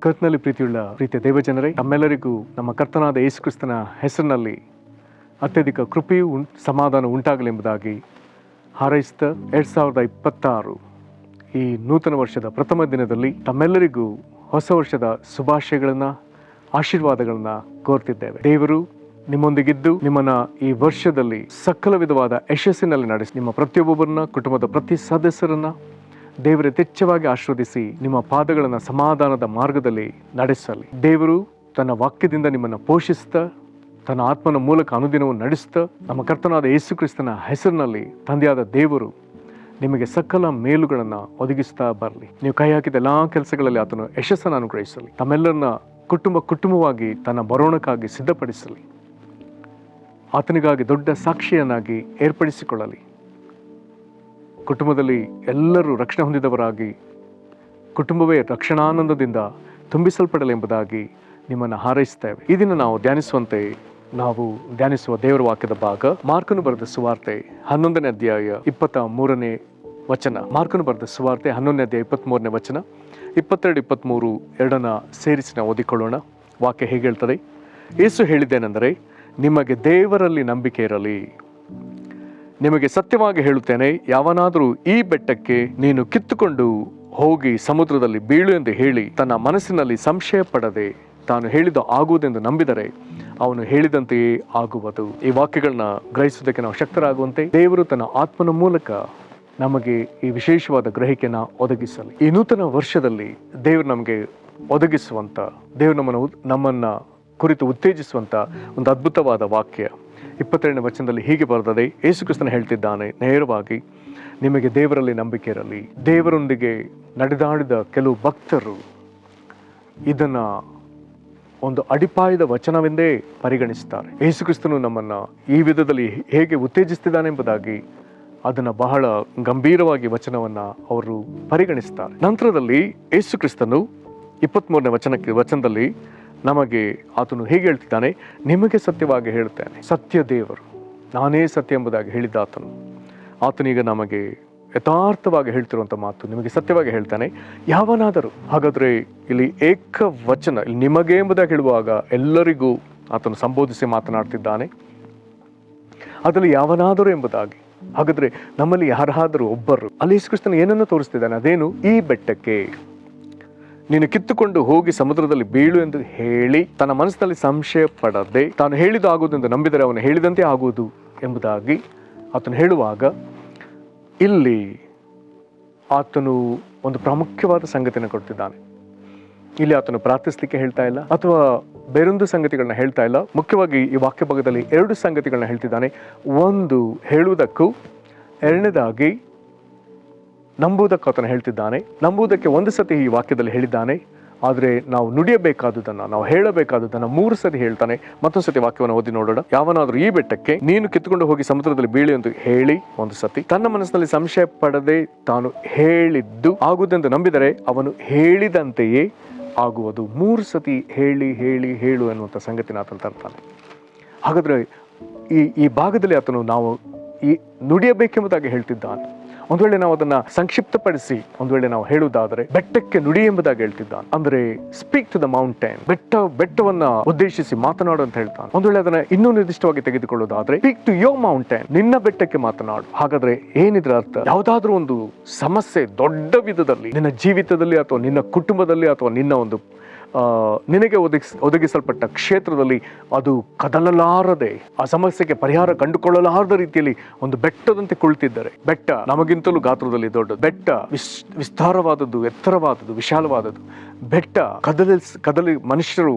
ಕರ್ತನಲ್ಲಿ ಪ್ರೀತಿಯ ದೇವಜನರೇ, ನಮ್ಮೆಲ್ಲರಿಗೂ ನಮ್ಮ ಕರ್ತನಾದ ಯೇಸು ಕ್ರಿಸ್ತನ ಹೆಸರಿನಲ್ಲಿ ಅತ್ಯಧಿಕ ಕೃಪೆಯೂ ಸಮಾಧಾನ ಉಂಟಾಗಲೆಂಬುದಾಗಿ ಹಾರೈಸಿದ 2026 ಈ ನೂತನ ವರ್ಷದ ಪ್ರಥಮ ದಿನದಲ್ಲಿ ತಮ್ಮೆಲ್ಲರಿಗೂ ಹೊಸ ವರ್ಷದ ಶುಭಾಶಯಗಳನ್ನು ಆಶೀರ್ವಾದಗಳನ್ನು ಕೋರ್ತಿದ್ದೇವೆ. ದೇವರು ನಿಮ್ಮೊಂದಿಗಿದ್ದು ನಿಮ್ಮನ್ನ ಈ ವರ್ಷದಲ್ಲಿ ಸಕಲ ವಿಧವಾದ ಯಶಸ್ಸಿನಲ್ಲಿ ನಡೆಸಿ ನಿಮ್ಮ ಪ್ರತಿಯೊಬ್ಬೊಬ್ಬರನ್ನ, ಕುಟುಂಬದ ಪ್ರತಿ ಸದಸ್ಯರನ್ನ ದೇವರ ಯಥೇಚ್ಛವಾಗಿ ಆಶೀರ್ವದಿಸಿ ನಿಮ್ಮ ಪಾದಗಳನ್ನು ಸಮಾಧಾನದ ಮಾರ್ಗದಲ್ಲಿ ನಡೆಸಲಿ. ದೇವರು ತನ್ನ ವಾಕ್ಯದಿಂದ ನಿಮ್ಮನ್ನು ಪೋಷಿಸ್ತಾ ತನ್ನ ಆತ್ಮನ ಮೂಲಕ ಅನುದಿನವನ್ನು ನಡೆಸ್ತಾ ನಮ್ಮ ಕರ್ತನಾದ ಯೇಸು ಕ್ರಿಸ್ತನ ಹೆಸರಿನಲ್ಲಿ ತಂದೆಯಾದ ದೇವರು ನಿಮಗೆ ಸಕಲ ಮೇಲುಗಳನ್ನು ಒದಗಿಸ್ತಾ ಬರಲಿ. ನೀವು ಕೈ ಹಾಕಿದ ಎಲ್ಲ ಕೆಲಸಗಳಲ್ಲಿ ಆತನು ಯಶಸ್ಸನ್ನು ಅನುಗ್ರಹಿಸಲಿ. ತಮ್ಮೆಲ್ಲರನ್ನ ಕುಟುಂಬವಾಗಿ ತನ್ನ ಬರೋಣಕ್ಕಾಗಿ ಸಿದ್ಧಪಡಿಸಲಿ. ಆತನಿಗಾಗಿ ದೊಡ್ಡ ಸಾಕ್ಷಿಯನ್ನಾಗಿ ಏರ್ಪಡಿಸಿಕೊಳ್ಳಲಿ. ಕುಟುಂಬದಲ್ಲಿ ಎಲ್ಲರೂ ರಕ್ಷಣೆ ಹೊಂದಿದವರಾಗಿ ಕುಟುಂಬವೇ ರಕ್ಷಣಾನಂದದಿಂದ ತುಂಬಿಸಲ್ಪಡಲೆಂಬುದಾಗಿ ನಿಮ್ಮನ್ನು ಹಾರೈಸ್ತೇವೆ. ಈ ದಿನ ನಾವು ಧ್ಯಾನಿಸುವ ದೇವರ ವಾಕ್ಯದ ಭಾಗ ಮಾರ್ಕನು ಬರೆದ ಸುವಾರ್ತೆ 11ನೇ ಅಧ್ಯಾಯ 23ನೇ ವಚನ. ಮಾರ್ಕನು ಬರೆದ ಸುವಾರ್ತೆ 11ನೇ ಅಧ್ಯಾಯ 23ನೇ ವಚನ, 22, 23 ಎರಡನ್ನ ಸೇರಿಸಿ ನಾವು ಓದಿಕೊಳ್ಳೋಣ. ವಾಕ್ಯ ಹೇಗೆ ಹೇಳ್ತದೆ? ಯೇಸು ಹೇಳಿದ್ದೇನೆಂದರೆ, ನಿಮಗೆ ದೇವರಲ್ಲಿ ನಂಬಿಕೆ ಇರಲಿ. ನಿಮಗೆ ಸತ್ಯವಾಗಿ ಹೇಳುತ್ತೇನೆ, ಯಾವನಾದರೂ ಈ ಬೆಟ್ಟಕ್ಕೆ ನೀನು ಕಿತ್ತುಕೊಂಡು ಹೋಗಿ ಸಮುದ್ರದಲ್ಲಿ ಬೀಳು ಎಂದು ಹೇಳಿ ತನ್ನ ಮನಸ್ಸಿನಲ್ಲಿ ಸಂಶಯ ಪಡದೆ ತಾನು ಹೇಳಿದ ಆಗುವುದೆಂದು ನಂಬಿದರೆ ಅವನು ಹೇಳಿದಂತೆಯೇ ಆಗುವುದು. ಈ ವಾಕ್ಯಗಳನ್ನ ಗ್ರಹಿಸುವುದಕ್ಕೆ ನಾವು ಶಕ್ತರಾಗುವಂತೆ ದೇವರು ತನ್ನ ಆತ್ಮನ ಮೂಲಕ ನಮಗೆ ಈ ವಿಶೇಷವಾದ ಗ್ರಹಿಕೆಯನ್ನು ಒದಗಿಸಲಿ. ಈ ನೂತನ ವರ್ಷದಲ್ಲಿ ದೇವರು ನಮಗೆ ಒದಗಿಸುವಂತ, ದೇವರು ನಮ್ಮನ್ನ ಕುರಿತು ಉತ್ತೇಜಿಸುವಂತ ಒಂದು ಅದ್ಭುತವಾದ ವಾಕ್ಯ 22ನೇ ವಚನದಲ್ಲಿ ಹೀಗೆ ಬರ್ತದೆ. ಯೇಸು ಕ್ರಿಸ್ತನು ಹೇಳ್ತಿದ್ದಾನೆ ನೇರವಾಗಿ, ನಿಮಗೆ ದೇವರಲ್ಲಿ ನಂಬಿಕೆ ಇರಲಿ. ದೇವರೊಂದಿಗೆ ನಡೆದಾಡಿದ ಕೆಲವು ಭಕ್ತರು ಇದನ್ನ ಒಂದು ಅಡಿಪಾಯದ ವಚನವೆಂದೇ ಪರಿಗಣಿಸ್ತಾರೆ. ಯೇಸು ಕ್ರಿಸ್ತನು ನಮ್ಮನ್ನ ಈ ವಿಧದಲ್ಲಿ ಹೇಗೆ ಉತ್ತೇಜಿಸ್ತಿದ್ದಾನೆ ಎಂಬುದಾಗಿ ಅದನ್ನ ಬಹಳ ಗಂಭೀರವಾಗಿ ವಚನವನ್ನ ಅವರು ಪರಿಗಣಿಸ್ತಾರೆ. ನಂತರದಲ್ಲಿ ಯೇಸು ಕ್ರಿಸ್ತನು 23ನೇ ವಚನದಲ್ಲಿ ನಮಗೆ ಆತನು ಹೇಗೆ ಹೇಳ್ತಿದ್ದಾನೆ, ನಿಮಗೆ ಸತ್ಯವಾಗಿ ಹೇಳ್ತೇನೆ, ಸತ್ಯ ದೇವರು, ನಾನೇ ಸತ್ಯ ಎಂಬುದಾಗಿ ಹೇಳಿದ್ದ ಆತನೀಗ ನಮಗೆ ಯಥಾರ್ಥವಾಗಿ ಹೇಳ್ತಿರುವಂಥ ಮಾತು, ನಿಮಗೆ ಸತ್ಯವಾಗಿ ಹೇಳ್ತಾನೆ, ಯಾವನಾದರೂ. ಹಾಗಾದರೆ ಇಲ್ಲಿ ಏಕವಚನ, ಇಲ್ಲಿ ನಿಮಗೆ ಎಂಬುದಾಗಿ ಹೇಳುವಾಗ ಎಲ್ಲರಿಗೂ ಆತನು ಸಂಬೋಧಿಸಿ ಮಾತನಾಡ್ತಿದ್ದಾನೆ. ಅದರಲ್ಲಿ ಯಾವನಾದರೂ ಎಂಬುದಾಗಿ. ಹಾಗಾದರೆ ನಮ್ಮಲ್ಲಿ ಯಾರಾದರೂ ಒಬ್ಬರು, ಅಲ್ಲಿ ಯೇಸು ಕ್ರಿಸ್ತನು ಏನನ್ನು ತೋರಿಸ್ತಿದ್ದಾನೆ, ಅದೇನು? ಈ ಬೆಟ್ಟಕ್ಕೆ ನೀನು ಕಿತ್ತುಕೊಂಡು ಹೋಗಿ ಸಮುದ್ರದಲ್ಲಿ ಬೀಳು ಎಂದು ಹೇಳಿ ತನ್ನ ಮನಸ್ಸಿನಲ್ಲಿ ಸಂಶಯ ಪಡದೆ ತಾನು ಹೇಳಿದ ಆಗುವುದೆಂದು ನಂಬಿದರೆ ಅವನು ಹೇಳಿದಂತೆ ಆಗುವುದು ಎಂಬುದಾಗಿ ಆತನು ಹೇಳುವಾಗ, ಇಲ್ಲಿ ಆತನು ಒಂದು ಪ್ರಾಮುಖ್ಯವಾದ ಸಂಗತಿಯನ್ನು ಕೊಡ್ತಿದ್ದಾನೆ. ಇಲ್ಲಿ ಆತನು ಪ್ರಾರ್ಥಿಸಲಿಕ್ಕೆ ಹೇಳ್ತಾ ಇಲ್ಲ ಅಥವಾ ಬೇರೊಂದು ಸಂಗತಿಗಳನ್ನ ಹೇಳ್ತಾ ಇಲ್ಲ. ಮುಖ್ಯವಾಗಿ ಈ ವಾಕ್ಯ ಭಾಗದಲ್ಲಿ 2 ಸಂಗತಿಗಳನ್ನ ಹೇಳ್ತಿದ್ದಾನೆ. ಒಂದು ಹೇಳುವುದಕ್ಕೂ, ಎರಡನೇದಾಗಿ ನಂಬುವುದಕ್ಕೂ ಆತನು ಹೇಳ್ತಿದ್ದಾನೆ. ನಂಬುವುದಕ್ಕೆ ಒಂದು ಸತಿ ಈ ವಾಕ್ಯದಲ್ಲಿ ಹೇಳಿದ್ದಾನೆ, ಆದರೆ ನಾವು ನುಡಿಯಬೇಕಾದುದನ್ನು, ನಾವು ಹೇಳಬೇಕಾದುದನ್ನು 3 ಸತಿ ಹೇಳ್ತಾನೆ. ಮತ್ತೊಂದು ಸತಿ ವಾಕ್ಯವನ್ನು ಓದಿ ನೋಡೋಣ. ಯಾವನಾದರೂ ಈ ಬೆಟ್ಟಕ್ಕೆ ನೀನು ಕಿತ್ತುಕೊಂಡು ಹೋಗಿ ಸಮುದ್ರದಲ್ಲಿ ಬೀಳು ಎಂದು ಹೇಳಿ ಒಂದು ಸತಿ, ತನ್ನ ಮನಸ್ಸಿನಲ್ಲಿ ಸಂಶಯ ಪಡದೆ ತಾನು ಹೇಳಿದ್ದು ಆಗುವುದೆಂದು ನಂಬಿದರೆ ಅವನು ಹೇಳಿದಂತೆಯೇ ಆಗುವುದು. 3 ಸತಿ ಹೇಳು ಅನ್ನುವಂಥ ಸಂಗತಿನ ಆತನು ತರ್ತಾನೆ. ಹಾಗಾದ್ರೆ ಈ ಭಾಗದಲ್ಲಿ ಆತನು ನಾವು ಈ ನುಡಿಯಬೇಕೆಂಬುದಾಗಿ ಹೇಳ್ತಿದ್ದಾನೆ. ಒಂದು ವೇಳೆ ನಾವು ಅದನ್ನ ಸಂಕ್ಷಿಪ್ತಪಡಿಸಿ ಒಂದು ವೇಳೆ ನಾವು ಹೇಳುವುದಾದರೆ, ಬೆಟ್ಟಕ್ಕೆ ನುಡಿ ಎಂಬುದಾಗಿ ಹೇಳ್ತಿದ್ದಾನೆ. ಅಂದ್ರೆ ಸ್ಪೀಕ್ ಟು ದ ಮೌಂಟೇನ್, ಬೆಟ್ಟವನ್ನ ಉದ್ದೇಶಿಸಿ ಮಾತನಾಡು ಅಂತ ಹೇಳ್ತಾನೆ. ಒಂದು ವೇಳೆ ಅದನ್ನ ಇನ್ನೂ ನಿರ್ದಿಷ್ಟವಾಗಿ ತೆಗೆದುಕೊಳ್ಳುವುದಾದ್ರೆ, ಸ್ಪೀಕ್ ಟು ಯೋರ್ ಮೌಂಟೇನ್, ನಿನ್ನ ಬೆಟ್ಟಕ್ಕೆ ಮಾತನಾಡು. ಹಾಗಾದ್ರೆ ಏನಿದ್ರ ಅರ್ಥ? ಯಾವುದಾದ್ರೂ ಒಂದು ಸಮಸ್ಯೆ ದೊಡ್ಡ ವಿಧದಲ್ಲಿ ನಿನ್ನ ಜೀವಿತದಲ್ಲಿ ಅಥವಾ ನಿನ್ನ ಕುಟುಂಬದಲ್ಲಿ ಅಥವಾ ನಿನ್ನ ಒಂದು ನಿನಗೆ ಒದಗಿಸಲ್ಪಟ್ಟ ಕ್ಷೇತ್ರದಲ್ಲಿ ಅದು ಕದಲಲಾರದೆ, ಆ ಸಮಸ್ಯೆಗೆ ಪರಿಹಾರ ಕಂಡುಕೊಳ್ಳಲಾರದ ರೀತಿಯಲ್ಲಿ ಒಂದು ಬೆಟ್ಟದಂತೆ ಕುಳಿತಿದ್ದರೆ, ಬೆಟ್ಟ ನಮಗಿಂತಲೂ ಗಾತ್ರದಲ್ಲಿ ದೊಡ್ಡದು, ಬೆಟ್ಟ ವಿಸ್ತಾರವಾದದ್ದು, ಎತ್ತರವಾದದ್ದು, ವಿಶಾಲವಾದದ್ದು, ಬೆಟ್ಟ ಕದಲಿ ಮನುಷ್ಯರು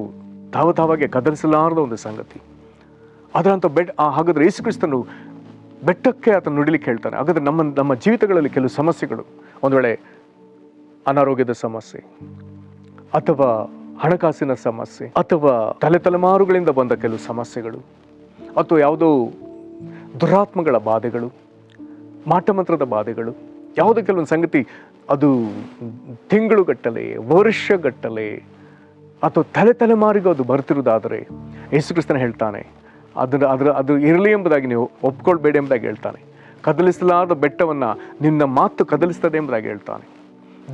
ತಾವಾಗಿ ಕದಲಿಸಲಾರದ ಒಂದು ಸಂಗತಿ. ಅದರಂತ ಹಾಗಾದ್ರೆ ಯೇಸು ಕ್ರಿಸ್ತನು ಬೆಟ್ಟಕ್ಕೆ ಆತನು ನುಡಿಲಿಕ್ಕೆ ಹೇಳ್ತಾನೆ. ಹಾಗಾದ್ರೆ ನಮ್ಮ ಜೀವಿತಗಳಲ್ಲಿ ಕೆಲವು ಸಮಸ್ಯೆಗಳು, ಒಂದು ವೇಳೆ ಅನಾರೋಗ್ಯದ ಸಮಸ್ಯೆ ಅಥವಾ ಹಣಕಾಸಿನ ಸಮಸ್ಯೆ ಅಥವಾ ತಲೆಮಾರುಗಳಿಂದ ಬಂದ ಕೆಲವು ಸಮಸ್ಯೆಗಳು ಅಥವಾ ಯಾವುದೋ ದುರಾತ್ಮಗಳ ಬಾಧೆಗಳು, ಮಾಟಮಂತ್ರದ ಬಾಧೆಗಳು, ಯಾವುದೋ ಕೆಲವೊಂದು ಸಂಗತಿ ಅದು ತಿಂಗಳುಗಟ್ಟಲೆ, ವರ್ಷಗಟ್ಟಲೆ ಅಥವಾ ತಲೆಮಾರಿಗೂ ಅದು ಬರ್ತಿರುವುದಾದರೆ ಯೇಸು ಕ್ರಿಸ್ತನು ಹೇಳ್ತಾನೆ, ಅದು ಇರಲಿ ಎಂಬುದಾಗಿ ನೀವು ಒಪ್ಕೊಳ್ಬೇಡಿ ಎಂಬುದಾಗಿ ಹೇಳ್ತಾನೆ. ಕದಲಿಸಲಾದ ಬೆಟ್ಟವನ್ನು ನಿನ್ನ ಮಾತು ಕದಲಿಸ್ತದೆ ಎಂಬುದಾಗಿ ಹೇಳ್ತಾನೆ.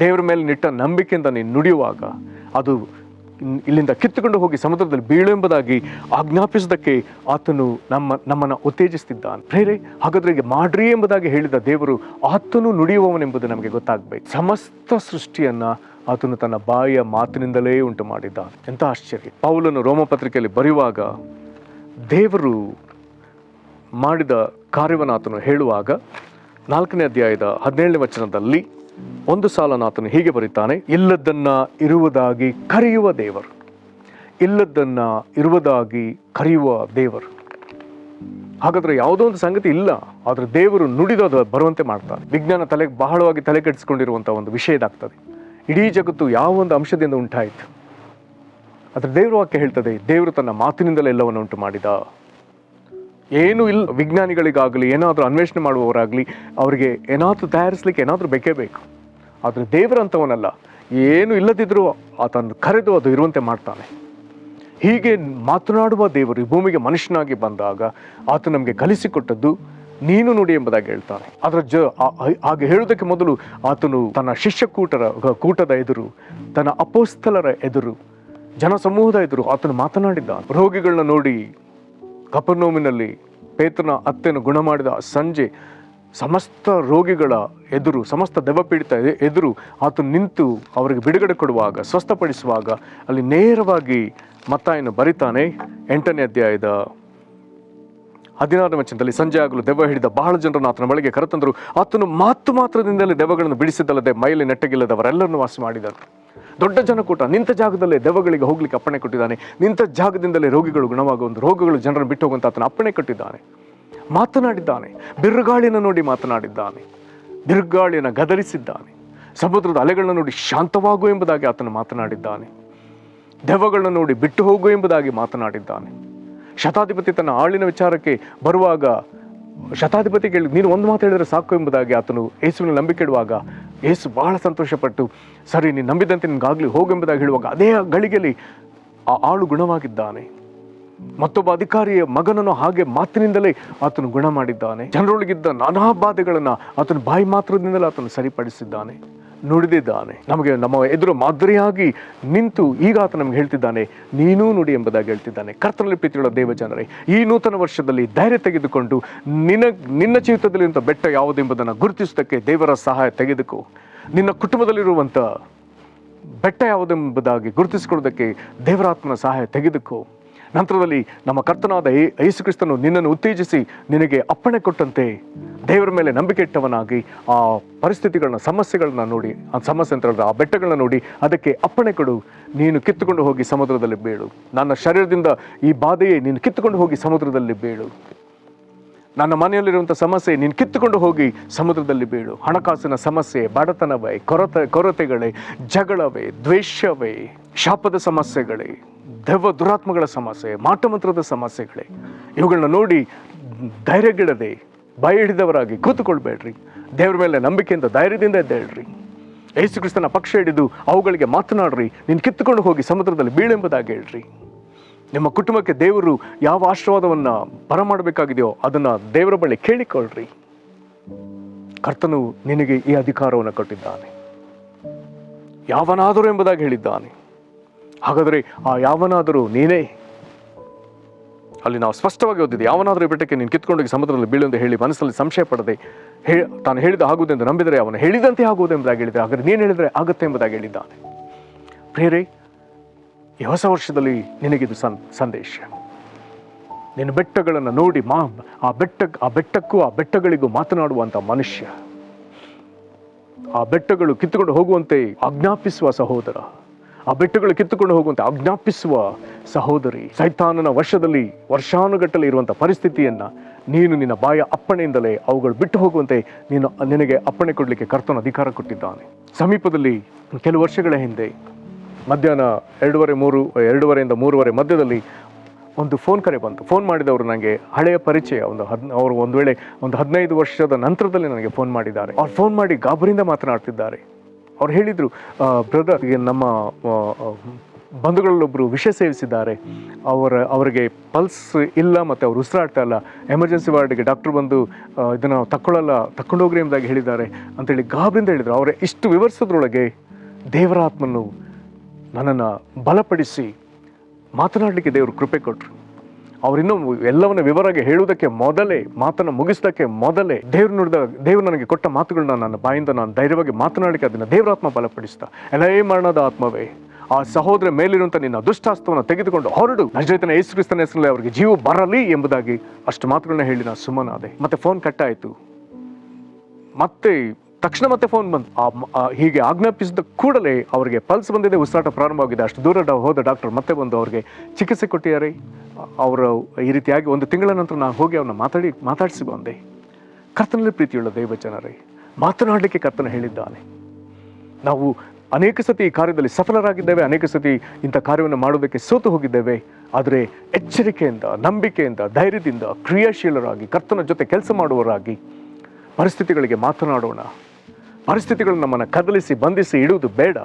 ದೇವರ ಮೇಲೆ ನಿಟ್ಟ ನಂಬಿಕೆಯಿಂದ ನೀನು ನುಡಿಯುವಾಗ ಅದು ಇಲ್ಲಿಂದ ಕಿತ್ತುಕೊಂಡು ಹೋಗಿ ಸಮುದ್ರದಲ್ಲಿ ಬೀಳು ಎಂಬುದಾಗಿ ಆಜ್ಞಾಪಿಸುವುದಕ್ಕೆ ಆತನು ನಮ್ಮನ್ನು ಉತ್ತೇಜಿಸ್ತಿದ್ದಾನೆ. ಪ್ರೇರೆ, ಹಾಗಾದ್ರೆ ಈಗ ಮಾಡ್ರಿ ಎಂಬುದಾಗಿ ಹೇಳಿದ ದೇವರು ಆತನು ನುಡಿಯುವವನೆಂಬುದು ನಮಗೆ ಗೊತ್ತಾಗಬೇಕು. ಸಮಸ್ತ ಸೃಷ್ಟಿಯನ್ನ ಆತನು ತನ್ನ ಬಾಯಿಯ ಮಾತಿನಿಂದಲೇ ಉಂಟು ಮಾಡಿದ್ದಾನೆ. ಎಂಥ ಆಶ್ಚರ್ಯ! ಪೌಲನು ರೋಮ ಪತ್ರಿಕೆಯಲ್ಲಿ ಬರೆಯುವಾಗ ದೇವರು ಮಾಡಿದ ಕಾರ್ಯವನ್ನು ಆತನು ಹೇಳುವಾಗ 4ನೇ ಅಧ್ಯಾಯದ 17ನೇ ವಚನದಲ್ಲಿ ಒಂದು ಸಾಲನ್ನು ಆತನು ಹೀಗೆ ಬರೀತಾನೆ, ಇಲ್ಲದನ್ನ ಇರುವುದಾಗಿ ಕರೆಯುವ ದೇವರು. ಇಲ್ಲದನ್ನ ಇರುವುದಾಗಿ ಕರೆಯುವ ದೇವರು. ಹಾಗಾದ್ರೆ ಯಾವುದೋ ಒಂದು ಸಂಗತಿ ಇಲ್ಲ, ಆದ್ರೆ ದೇವರು ನುಡಿದದು ಬರುವಂತೆ ಮಾಡ್ತಾನೆ. ವಿಜ್ಞಾನ ಬಹಳವಾಗಿ ತಲೆ ಕೆಡಿಸಿಕೊಂಡಿರುವಂತಹ ಒಂದು ವಿಷಯ ಇದಾಗ್ತದೆ. ಇಡೀ ಜಗತ್ತು ಯಾವ ಒಂದು ಅಂಶದಿಂದ ಉಂಟಾಯಿತು, ಆದ್ರೆ ದೇವರ ವಾಕ್ಯ ಹೇಳ್ತದೆ, ದೇವರು ತನ್ನ ಮಾತಿನಿಂದಲೇ ಎಲ್ಲವನ್ನು ಉಂಟು ಮಾಡಿದ. ಏನೂ ಇಲ್ಲ. ವಿಜ್ಞಾನಿಗಳಿಗಾಗಲಿ ಏನಾದರೂ ಅನ್ವೇಷಣೆ ಮಾಡುವವರಾಗಲಿ ಅವರಿಗೆ ಏನಾದರೂ ತಯಾರಿಸಲಿಕ್ಕೆ ಏನಾದರೂ ಬೇಕೇ ಬೇಕು. ಆದರೆ ದೇವರಂಥವನಲ್ಲ, ಏನು ಇಲ್ಲದಿದ್ದರೂ ಆತನು ಕರೆದು ಅದು ಇರುವಂತೆ ಮಾಡ್ತಾನೆ. ಹೀಗೆ ಮಾತನಾಡುವ ದೇವರು ಈ ಭೂಮಿಗೆ ಮನುಷ್ಯನಾಗಿ ಬಂದಾಗ ಆತ ನಮಗೆ ಕಲಿಸಿಕೊಟ್ಟದ್ದು ನೀನು ನುಡಿ ಎಂಬುದಾಗಿ ಹೇಳ್ತಾನೆ. ಅದರ ಹಾಗೆ ಹೇಳುವುದಕ್ಕೆ ಮೊದಲು ಆತನು ತನ್ನ ಶಿಷ್ಯ ಕೂಟದ ಎದುರು, ತನ್ನ ಅಪೋಸ್ತಲರ ಎದುರು, ಜನಸಮೂಹದ ಎದುರು ಆತನು ಮಾತನಾಡಿದ್ದಾನೆ. ರೋಗಿಗಳನ್ನ ನೋಡಿ ಕಪರ್ನೌಮಿನಲ್ಲಿ ಪೇತ್ರನ ಅತ್ತೆಯನ್ನು ಗುಣ ಮಾಡಿದ ಸಂಜೆ ಸಮಸ್ತ ರೋಗಿಗಳ ಎದುರು, ಸಮಸ್ತ ದೆವ್ವಪೀಡಿತ ಎದುರು ಆತನು ನಿಂತು ಅವರಿಗೆ ಬಿಡುಗಡೆ ಕೊಡುವಾಗ, ಸ್ವಸ್ಥಪಡಿಸುವಾಗ ಅಲ್ಲಿ ನೇರವಾಗಿ ಮತ್ತಾಯನು ಬರಿತಾನೆ. 8ನೇ ಅಧ್ಯಾಯದ 16ನೇ ವಚನದಲ್ಲಿ, ಸಂಜೆ ಆಗಲು ದೆವ್ವ ಹಿಡಿದ ಬಹಳ ಜನರನ್ನು ಆತನ ಬಳಿಗೆ ಕರೆತಂದರು. ಆತನು ಮಾತ್ರದಿಂದಲೇ ದೆವ್ವಗಳನ್ನು ಬಿಡಿಸಿದ್ದಲ್ಲದೆ ಮೈಯಲ್ಲಿ ನೆಟ್ಟಗಿಲ್ಲದವರೆಲ್ಲರನ್ನು ವಾಸ ಮಾಡಿದನು. ದೊಡ್ಡ ಜನಕೂಟ ನಿಂತ ಜಾಗದಲ್ಲೇ ದೆವ್ವಗಳಿಗೆ ಹೋಗ್ಲಿಕ್ಕೆ ಅಪ್ಪಣೆ ಕೊಟ್ಟಿದ್ದಾನೆ. ನಿಂತ ಜಾಗದಿಂದಲೇ ರೋಗಿಗಳು ಗುಣವಾಗುವಂಥ, ರೋಗಗಳು ಜನರನ್ನು ಬಿಟ್ಟು ಹೋಗುವಂತ ಆತನ ಅಪ್ಪಣೆ ಕೊಟ್ಟಿದ್ದಾನೆ. ಮಾತನಾಡಿದ್ದಾನೆ. ಬಿರುಗಾಳಿಯನ್ನು ನೋಡಿ ಮಾತನಾಡಿದ್ದಾನೆ. ಬಿರುಗಾಳಿಯನ್ನು ಗದರಿಸಿದ್ದಾನೆ. ಸಮುದ್ರದ ಅಲೆಗಳನ್ನ ನೋಡಿ ಶಾಂತವಾಗು ಎಂಬುದಾಗಿ ಆತನು ಮಾತನಾಡಿದ್ದಾನೆ. ದೆವ್ವಗಳನ್ನ ನೋಡಿ ಬಿಟ್ಟು ಹೋಗು ಎಂಬುದಾಗಿ ಮಾತನಾಡಿದ್ದಾನೆ. ಶತಾಧಿಪತಿ ತನ್ನ ಆಳಿನ ವಿಚಾರಕ್ಕೆ ಬರುವಾಗ ಶತಾಧಿಪತಿ ಕೇಳಿ, ನೀನು ಒಂದು ಮಾತು ಹೇಳಿದರೆ ಸಾಕು ಎಂಬುದಾಗಿ ಆತನು ಯೇಸುವಿನ ನಂಬಿಕೆ ಇಡುವಾಗ ಯೇಸು ಬಹಳ ಸಂತೋಷಪಟ್ಟು, ಸರಿ ನೀನು ನಂಬಿದಂತೆ ನಿನ್ಗಾಗ್ಲಿ ಹೋಗೆಂಬುದಾಗಿ ಹೇಳುವಾಗ ಅದೇ ಗಳಿಗೆಯಲ್ಲಿ ಆ ಆಳು ಗುಣವಾಗಿದ್ದಾನೆ. ಮತ್ತೊಬ್ಬ ಅಧಿಕಾರಿಯ ಮಗನನ್ನು ಹಾಗೆ ಮಾತಿನಿಂದಲೇ ಆತನು ಗುಣ ಮಾಡಿದ್ದಾನೆ. ಜನರೊಳಗಿದ್ದ ನಾನಾ ಬಾಧೆಗಳನ್ನು ಆತನು ಬಾಯಿ ಮಾತ್ರದಿಂದಲೇ ಆತನು ಸರಿಪಡಿಸಿದ್ದಾನೆ, ನುಡಿದಿದ್ದಾನೆ. ನಮಗೆ ನಮ್ಮ ಎದುರು ಮಾದರಿಯಾಗಿ ನಿಂತು ಈಗ ಆತ ನಮ್ಗೆ ಹೇಳ್ತಿದ್ದಾನೆ, ನೀನೂ ನುಡಿ ಎಂಬುದಾಗಿ ಹೇಳ್ತಿದ್ದಾನೆ. ಕರ್ತನಲ್ಲಿ ಪ್ರೀತಿಯುಳ್ಳ ದೇವ ಜನರೇ, ಈ ನೂತನ ವರ್ಷದಲ್ಲಿ ಧೈರ್ಯ ತೆಗೆದುಕೊಂಡು ನಿನ್ನ ಜೀವಿತದಲ್ಲಿರುವಂಥ ಬೆಟ್ಟ ಯಾವುದೆಂಬುದನ್ನು ಗುರುತಿಸುವುದಕ್ಕೆ ದೇವರ ಸಹಾಯ ತೆಗೆದುಕೋ. ನಿನ್ನ ಕುಟುಂಬದಲ್ಲಿರುವಂಥ ಬೆಟ್ಟ ಯಾವುದೆಂಬುದಾಗಿ ಗುರುತಿಸಿಕೊಳ್ಳೋದಕ್ಕೆ ದೇವರಾತ್ಮನ ಸಹಾಯ ತೆಗೆದುಕೋ. ನಂತರದಲ್ಲಿ ನಮ್ಮ ಕರ್ತನಾದ ಯೇಸು ಕ್ರಿಸ್ತನು ನಿನ್ನನ್ನು ಉತ್ತೇಜಿಸಿ ನಿನಗೆ ಅಪ್ಪಣೆ ಕೊಟ್ಟಂತೆ ದೇವರ ಮೇಲೆ ನಂಬಿಕೆ ಇಟ್ಟವನಾಗಿ ಆ ಪರಿಸ್ಥಿತಿಗಳನ್ನ, ಸಮಸ್ಯೆಗಳನ್ನ ನೋಡಿ, ಆ ಸಮಸ್ಯೆ ಅಂತ ಆ ಬೆಟ್ಟಗಳನ್ನ ನೋಡಿ ಅದಕ್ಕೆ ಅಪ್ಪಣೆ ಕೊಡು. ನೀನು ಕಿತ್ತುಕೊಂಡು ಹೋಗಿ ಸಮುದ್ರದಲ್ಲಿ ಬೀಳು. ನನ್ನ ಶರೀರದಿಂದ ಈ ಬಾಧೆಯೇ ನೀನು ಕಿತ್ತುಕೊಂಡು ಹೋಗಿ ಸಮುದ್ರದಲ್ಲಿ ಬೀಳು. ನನ್ನ ಮನೆಯಲ್ಲಿರುವಂಥ ಸಮಸ್ಯೆ ನೀನು ಕಿತ್ತುಕೊಂಡು ಹೋಗಿ ಸಮುದ್ರದಲ್ಲಿ ಬೀಳು. ಹಣಕಾಸಿನ ಸಮಸ್ಯೆ, ಬಡತನವೇ, ಕೊರತೆಗಳೇ, ಜಗಳವೇ, ದ್ವೇಷವೇ, ಶಾಪದ ಸಮಸ್ಯೆಗಳೇ, ದೆವ್ವ ದುರಾತ್ಮಗಳ ಸಮಸ್ಯೆ, ಮಾಟಮಂತ್ರದ ಸಮಸ್ಯೆಗಳೇ, ಇವುಗಳನ್ನ ನೋಡಿ ಧೈರ್ಯಗಿಡದೆ ಭಯ ಹಿಡಿದವರಾಗಿ ಕೂತುಕೊಳ್ಬೇಡ್ರಿ. ದೇವರ ಮೇಲೆ ನಂಬಿಕೆಯಿಂದ ಧೈರ್ಯದಿಂದ ಎದ್ದೇಳ್ರಿ. ಯೇಸು ಕ್ರಿಸ್ತನ ಪಕ್ಷ ಹಿಡಿದು ಅವುಗಳಿಗೆ ಮಾತನಾಡ್ರಿ. ನೀನು ಕಿತ್ತುಕೊಂಡು ಹೋಗಿ ಸಮುದ್ರದಲ್ಲಿ ಬೀಳೆಂಬುದಾಗಿ ಹೇಳ್ರಿ. ನಿಮ್ಮ ಕುಟುಂಬಕ್ಕೆ ದೇವರು ಯಾವ ಆಶೀರ್ವಾದವನ್ನು ಬರಮಾಡಬೇಕಾಗಿದೆಯೋ ಅದನ್ನು ದೇವರ ಬಳಿ ಕೇಳಿಕೊಳ್ಳ್ರಿ. ಕರ್ತನು ನಿನಗೆ ಈ ಅಧಿಕಾರವನ್ನು ಕೊಟ್ಟಿದ್ದಾನೆ. ಯಾವನಾದರೂ ಎಂಬುದಾಗಿ ಹೇಳಿದ್ದಾನೆ. ಹಾಗಾದರೆ ಆ ಯಾವನಾದರೂ ನೀನೇ. ಅಲ್ಲಿ ನಾವು ಸ್ಪಷ್ಟವಾಗಿ ಓದಿದೆ, ಯಾವನಾದರೂ ಈ ಬೆಟ್ಟಕ್ಕೆ ನೀನು ಕಿತ್ಕೊಂಡೋಗಿ ಸಮುದ್ರದಲ್ಲಿ ಬೀಳು ಎಂದು ಹೇಳಿ ಮನಸ್ಸಲ್ಲಿ ಸಂಶಯ ಪಡದೆ ತಾನು ಹೇಳಿದ ಆಗುವುದೆಂದು ನಂಬಿದರೆ ಅವನು ಹೇಳಿದಂತೆ ಆಗುವುದೆಂಬುದಾಗಿ ಹೇಳಿದರೆ, ಹಾಗಾದರೆ ನೀನು ಹೇಳಿದರೆ ಆಗುತ್ತೆ ಎಂಬುದಾಗಿ ಹೇಳಿದ್ದಾನೆ. ಪ್ರೇರೆ, ಈ ಹೊಸ ವರ್ಷದಲ್ಲಿ ನಿನಗಿದು ಸಂದೇಶ. ನಿನ್ನ ಬೆಟ್ಟಗಳನ್ನು ನೋಡಿ ಆ ಬೆಟ್ಟಕ್ಕೂ ಆ ಬೆಟ್ಟಗಳಿಗೂ ಮಾತನಾಡುವಂಥ ಮನುಷ್ಯ, ಆ ಬೆಟ್ಟಗಳು ಕಿತ್ತುಕೊಂಡು ಹೋಗುವಂತೆ ಆಜ್ಞಾಪಿಸುವ ಸಹೋದರ, ಆ ಬೆಟ್ಟಗಳು ಕಿತ್ತುಕೊಂಡು ಹೋಗುವಂತೆ ಆಜ್ಞಾಪಿಸುವ ಸಹೋದರಿ. ಸೈತಾನನ ವಶದಲ್ಲಿ ವರ್ಷಾನುಗಟ್ಟಲೆ ಇರುವಂಥ ಪರಿಸ್ಥಿತಿಯನ್ನು ನೀನು ನಿನ್ನ ಬಾಯ ಅಪ್ಪಣೆಯಿಂದಲೇ ಅವುಗಳು ಬಿಟ್ಟು ಹೋಗುವಂತೆ ನಿನಗೆ ಅಪ್ಪಣೆ ಕೊಡಲಿಕ್ಕೆ ಕರ್ತನ ಅಧಿಕಾರ ಕೊಟ್ಟಿದ್ದಾನೆ. ಸಮೀಪದಲ್ಲಿ ಕೆಲವು ವರ್ಷಗಳ ಹಿಂದೆ ಮಧ್ಯಾಹ್ನ 2:30 3 ಮಧ್ಯದಲ್ಲಿ ಒಂದು ಫೋನ್ ಕರೆ ಬಂತು. ಫೋನ್ ಮಾಡಿದವರು ನನಗೆ ಹಳೆಯ ಪರಿಚಯ, ಅವರು ಒಂದು ವೇಳೆ 15 ವರ್ಷದ ನಂತರದಲ್ಲಿ ನನಗೆ ಫೋನ್ ಮಾಡಿದ್ದಾರೆ. ಅವ್ರು ಫೋನ್ ಮಾಡಿ ಗಾಬರಿಯಿಂದ ಮಾತನಾಡ್ತಿದ್ದಾರೆ. ಅವ್ರು ಹೇಳಿದರು, ಬ್ರದರ್, ನಮ್ಮ ಬಂಧುಗಳಲ್ಲೊಬ್ಬರು ವಿಷ ಸೇವಿಸಿದ್ದಾರೆ, ಅವರಿಗೆ ಪಲ್ಸ್ ಇಲ್ಲ ಮತ್ತು ಅವರು ಉಸಿರಾಡ್ತಾ ಇಲ್ಲ, ಎಮರ್ಜೆನ್ಸಿ ವಾರ್ಡ್ಗೆ ಡಾಕ್ಟರ್ ಬಂದು ಇದನ್ನು ತಕ್ಕೊಂಡೋಗ್ರಿ ಎಂಬುದಾಗಿ ಹೇಳಿದ್ದಾರೆ ಅಂತೇಳಿ ಗಾಬರಿಯಿಂದ ಹೇಳಿದರು. ಅವರೇ ಇಷ್ಟು ವಿವರಿಸೋದ್ರೊಳಗೆ ದೇವರಾತ್ಮನು ನನ್ನನ್ನು ಬಲಪಡಿಸಿ ಮಾತನಾಡಲಿಕ್ಕೆ ದೇವರು ಕೃಪೆ ಕೊಟ್ಟರು. ಅವರಿನ್ನೂ ಎಲ್ಲವನ್ನ ವಿವರವಾಗಿ ಹೇಳುವುದಕ್ಕೆ ಮೊದಲೇ, ಮಾತನ್ನು ಮುಗಿಸೋದಕ್ಕೆ ಮೊದಲೇ ದೇವರು ನನಗೆ ಕೊಟ್ಟ ಮಾತುಗಳನ್ನ ನನ್ನ ಬಾಯಿಂದ ನಾನು ಧೈರ್ಯವಾಗಿ ಮಾತನಾಡಲಿಕ್ಕೆ ಅದನ್ನು ದೇವರಾತ್ಮ ಬಲಪಡಿಸ್ತಾ, ಎಲೇ ಮರಣದ ಆತ್ಮವೇ, ಆ ಸಹೋದರ ಮೇಲಿರುವಂಥ ನಿನ್ನ ದುಷ್ಟಾಸ್ತವನ್ನು ತೆಗೆದುಕೊಂಡು ಹೊರಡು, ನಜರೇತನ ಯೇಸು ಕ್ರಿಸ್ತನ ಹೆಸರಲ್ಲಿ ಅವರಿಗೆ ಜೀವ ಬರಲಿ ಎಂಬುದಾಗಿ ಅಷ್ಟು ಮಾತುಗಳನ್ನ ಹೇಳಿ ನಾನು ಸುಮ್ಮನಾದೆ. ಮತ್ತೆ ಫೋನ್ ಕಟ್ಟಾಯಿತು. ಮತ್ತೆ ಫೋನ್ ಬಂತು. ಹೀಗೆ ಆಜ್ಞಾಪಿಸಿದ ಕೂಡಲೇ ಅವರಿಗೆ ಪಲ್ಸ್ ಬಂದಿದೆ, ಉಸಿರಾಟ ಪ್ರಾರಂಭವಾಗಿದೆ. ಅಷ್ಟು ದೂರ ಹೋದ ಡಾಕ್ಟರ್ ಮತ್ತೆ ಬಂದು ಅವರಿಗೆ ಚಿಕಿತ್ಸೆ ಕೊಟ್ಟಿದ್ದಾರೆ. ಅವರು ಈ ರೀತಿಯಾಗಿ 1 ತಿಂಗಳ ನಂತರ ನಾನು ಹೋಗಿ ಅವ್ರನ್ನ ಮಾತಾಡಿಸಿ ಬಂದೆ. ಕರ್ತನಲ್ಲಿ ಪ್ರೀತಿಯುಳ್ಳ ದೈವ ಜನರೇ, ಮಾತನಾಡಲಿಕ್ಕೆ ಕರ್ತನ ಹೇಳಿದ್ದಾನೆ. ನಾವು ಅನೇಕ ಸತಿ ಈ ಕಾರ್ಯದಲ್ಲಿ ಸಫಲರಾಗಿದ್ದೇವೆ, ಅನೇಕ ಸತಿ ಇಂಥ ಕಾರ್ಯವನ್ನು ಮಾಡೋದಕ್ಕೆ ಸೋತು ಹೋಗಿದ್ದೇವೆ. ಆದರೆ ಎಚ್ಚರಿಕೆಯಿಂದ, ನಂಬಿಕೆಯಿಂದ, ಧೈರ್ಯದಿಂದ, ಕ್ರಿಯಾಶೀಲರಾಗಿ ಕರ್ತನ ಜೊತೆ ಕೆಲಸ ಮಾಡುವವರಾಗಿ ಪರಿಸ್ಥಿತಿಗಳಿಗೆ ಮಾತನಾಡೋಣ. ಪರಿಸ್ಥಿತಿಗಳು ನಮ್ಮನ್ನು ಕದಲಿಸಿ ಬಂಧಿಸಿ ಇಡುವುದು ಬೇಡ.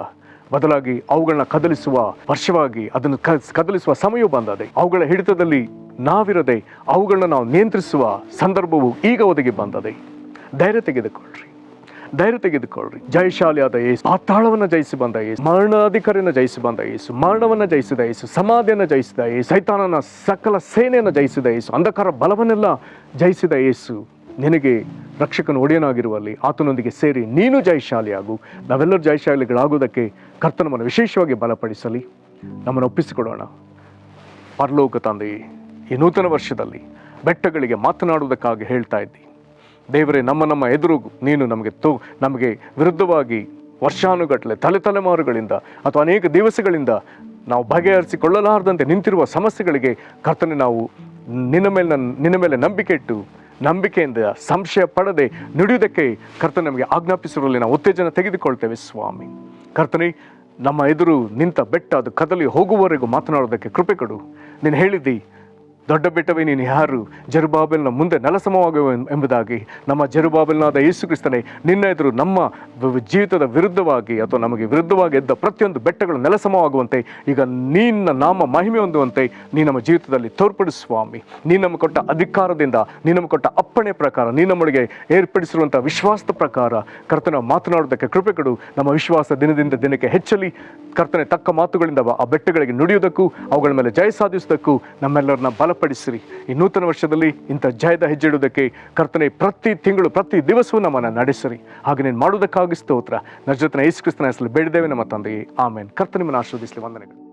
ಬದಲಾಗಿ ಅವುಗಳನ್ನ ಕದಲಿಸುವ ವರ್ಷವಾಗಿ, ಅದನ್ನು ಕದಲಿಸುವ ಸಮಯ ಬಂದದೆ. ಅವುಗಳ ಹಿಡಿತದಲ್ಲಿ ನಾವಿರದೆ ಅವುಗಳನ್ನ ನಾವು ನಿಯಂತ್ರಿಸುವ ಸಂದರ್ಭವು ಈಗ ಒದಗಿ ಬಂದದೆ. ಧೈರ್ಯ ತೆಗೆದುಕೊಳ್ಳ್ರಿ. ಜಯಶಾಲಿಯಾದ ಯೇಸು, ಪಾತಾಳವನ್ನು ಜಯಿಸಿ ಬಂದ ಯೇಸು, ಮರಣಾಧಿಕಾರಿಯನ್ನು ಜಯಿಸಿ ಬಂದ ಯೇಸು, ಮರಣವನ್ನು ಜಯಿಸಿದ ಯೇಸು, ಸಮಾಧಿಯನ್ನು ಜಯಿಸಿದ ಯೇಸು, ಸೈತಾನನ ಸಕಲ ಸೇನೆಯನ್ನು ಜಯಿಸಿದ ಯೇಸು, ಅಂಧಕಾರ ಬಲವನ್ನೆಲ್ಲ ಜಯಿಸಿದ ಯೇಸು, ನಿನಗೆ ರಕ್ಷಕನ ಒಡೆಯನಾಗಿರುವಲ್ಲಿ ಆತನೊಂದಿಗೆ ಸೇರಿ ನೀನು ಜಯಶಾಲಿಯಾಗು. ನಾವೆಲ್ಲರೂ ಜಯಶಾಲಿಗಳಾಗುವುದಕ್ಕೆ ಕರ್ತನ ನಮ್ಮನ್ನು ವಿಶೇಷವಾಗಿ ಬಲಪಡಿಸಲಿ. ನಮ್ಮನ್ನು ಒಪ್ಪಿಸಿಕೊಡೋಣ. ಪರಲೋಕ ತಂದೆಯೇ, ಈ ನೂತನ ವರ್ಷದಲ್ಲಿ ಬೆಟ್ಟಗಳಿಗೆ ಮಾತನಾಡುವುದಕ್ಕಾಗಿ ಹೇಳ್ತಾ ಇದ್ದಿ ದೇವರೇ, ನಮ್ಮ ಎದುರು ನೀನು ನಮಗೆ ವಿರುದ್ಧವಾಗಿ ವರ್ಷಾನುಗಟ್ಟಲೆ ತಲೆಮಾರುಗಳಿಂದ ಅಥವಾ ಅನೇಕ ದಿವಸಗಳಿಂದ ನಾವು ಬಗೆಹರಿಸಿಕೊಳ್ಳಲಾರದಂತೆ ನಿಂತಿರುವ ಸಮಸ್ಯೆಗಳಿಗೆ ಕರ್ತನೆ, ನಾವು ನಿನ್ನ ಮೇಲೆ ನಂಬಿಕೆಯಿಂದ ಸಂಶಯ ಪಡದೆ ನುಡಿಯುವುದಕ್ಕೆ ಕರ್ತನೆ ನಮಗೆ ಆಜ್ಞಾಪಿಸಿರುವಲ್ಲಿ ನಾವು ಉತ್ತೇಜನ ತೆಗೆದುಕೊಳ್ತೇವೆ ಸ್ವಾಮಿ. ಕರ್ತನೆ, ನಮ್ಮ ಎದುರು ನಿಂತ ಬೆಟ್ಟ ಅದು ಕದಲಿ ಹೋಗುವವರೆಗೂ ಮಾತನಾಡೋದಕ್ಕೆ ಕೃಪೆ ಕೊಡು. ನೀನು ಹೇಳಿದ್ದಿ, ದೊಡ್ಡ ಬೆಟ್ಟವೇ ನೀನು ಯಾರು, ಜೆರುಬ್ಬಾಬೆಲನ ಮುಂದೆ ನೆಲಸಮವಾಗುವ ಎಂಬುದಾಗಿ. ನಮ್ಮ ಜೆರುಬ್ಬಾಬೆಲನಾದ ಯೇಸು ಕ್ರಿಸ್ತನೇ, ನಿನ್ನ ಎದುರು ನಮ್ಮ ಜೀವಿತದ ವಿರುದ್ಧವಾಗಿ ಅಥವಾ ನಮಗೆ ವಿರುದ್ಧವಾಗಿ ಎದ್ದ ಪ್ರತಿಯೊಂದು ಬೆಟ್ಟಗಳು ನೆಲಸಮವಾಗುವಂತೆ ಈಗ ನಿನ್ನ ನಾಮ ಮಹಿಮೆ ಹೊಂದುವಂತೆ ನೀ ನಮ್ಮ ಜೀವಿತದಲ್ಲಿ ತೋರ್ಪಡಿಸು ಸ್ವಾಮಿ. ನೀನು ನಮಗೆ ಕೊಟ್ಟ ಅಧಿಕಾರದಿಂದ, ನೀನು ನಮಗೆ ಕೊಟ್ಟ ಅಪ್ಪಣೆ ಪ್ರಕಾರ, ನೀನು ನಮಗೆ ಏರ್ಪಡಿಸಿರುವಂಥ ವಿಶ್ವಾಸದ ಪ್ರಕಾರ ಕರ್ತನ ಮಾತನಾಡೋದಕ್ಕೆ ಕೃಪೆ ಕೊಡು. ನಮ್ಮ ವಿಶ್ವಾಸ ದಿನದಿಂದ ದಿನಕ್ಕೆ ಹೆಚ್ಚಲಿ. ಕರ್ತನೆ, ತಕ್ಕ ಮಾತುಗಳಿಂದ ಆ ಬೆಟ್ಟಗಳಿಗೆ ನುಡಿಯುವುದಕ್ಕೂ ಅವುಗಳ ಮೇಲೆ ಜಯ ಸಾಧಿಸುವುದಕ್ಕೂ ನಮ್ಮೆಲ್ಲರನ್ನ ಬಲಪಡಿಸಿರಿ. ಈ ನೂತನ ವರ್ಷದಲ್ಲಿ ಇಂಥ ಜಯದ ಹೆಜ್ಜೆ ಇಡುವುದಕ್ಕೆ ಕರ್ತನೆ, ಪ್ರತಿ ತಿಂಗಳು ಪ್ರತಿ ದಿವಸವೂ ನಮ್ಮನ್ನು ನಡೆಸಿರಿ. ಹಾಗೆ ನೀನು ಮಾಡುವುದಕ್ಕಾಗಿ ಸ್ತೋತ್ರ. ನಜರೇತಿನ ಯೇಸು ಕ್ರಿಸ್ತನ ಹೆಸರಲ್ಲಿ ಬೇಡಿದ್ದೇವೆ ನಮ್ಮ ತಂದೆಯೇ, ಆಮೇನ್. ಕರ್ತನೆ ನಿಮ್ಮನ್ನು ಆಶೀರ್ವದಿಸಲಿ. ವಂದನೆಗಳು.